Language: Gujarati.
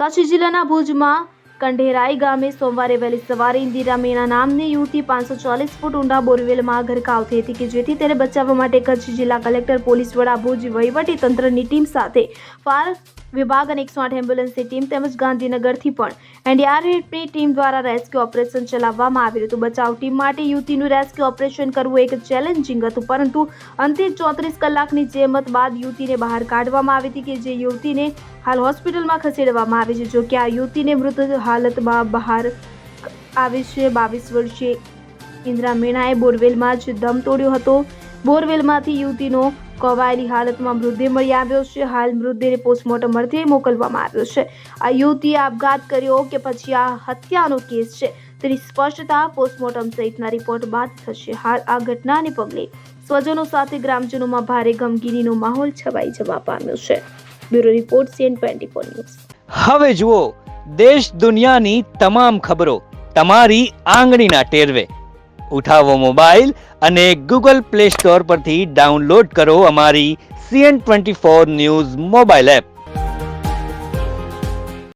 કચ્છ જિલ્લાના ભુજમાં કંઢેરાઈ ગામે સોમવારે વહેલી સવારે ઇન્દિરા મીણા નામની યુવતી 540 ફૂટ ઊંડા બોરવેલમાં ગરકાવ થઈ હતી કે જેથી તેને બચાવવા માટે કચ્છ જિલ્લા કલેક્ટર, પોલીસ વડા, ભુજ વહીવટી તંત્રની ટીમ સાથે ફાયર વિભાગ અને 108 એમ્બ્યુલન્સની ટીમ તેમજ ગાંધીનગરથી પણ એનડીઆરએફની ટીમ દ્વારા રેસ્ક્યુ ઓપરેશન ચલાવવામાં આવ્યું હતું। બચાવ ટીમ માટે યુવતીનું રેસ્ક્યુ ઓપરેશન કરવું એક ચેલેન્જિંગ હતું, પરંતુ અંતે 34 કલાકની જહેમત બાદ યુવતીને બહાર કાઢવામાં આવી હતી કે જે યુવતીને હાલ હોસ્પિટલમાં ખસેડવામાં આવી છે। જો કે આ યુવતીને મૃત હાલતમાં બહાર આવી છે। 22 વર્ષીય ઇન્દિરા મીણાએ બોરવેલમાં જ દમ તોડ્યો હતો। બોરવેલમાંથી યુવતીનો કોવાયેલી હાલતમાં મૃતદેહ મળી આવ્યો છે। હાલ મૃતદેહને પોસ્ટમોર્ટમ અર્થે મોકલવામાં આવ્યો છે। આ યુવતીએ આપઘાત કર્યો કે પછી આ હત્યાનો કેસ છે તેની સ્પષ્ટતા પોસ્ટમોર્ટમ સહિતના રિપોર્ટ બાદ થશે। હાલ આ ઘટનાને પગલે સ્વજનો સાથે ગ્રામજનોમાં ભારે ગમગીનીનો માહોલ છવાઈ જવા પામ્યો છે। Bureau report CN24 news. હવે જુઓ દેશ દુનિયાની તમામ ખબરો તમારી આંગળીના ટેરવે। ઉઠાવો મોબાઈલ અને Google Play Store પરથી ડાઉનલોડ કરો અમારી CN24 ન્યૂઝ મોબાઈલ એપ।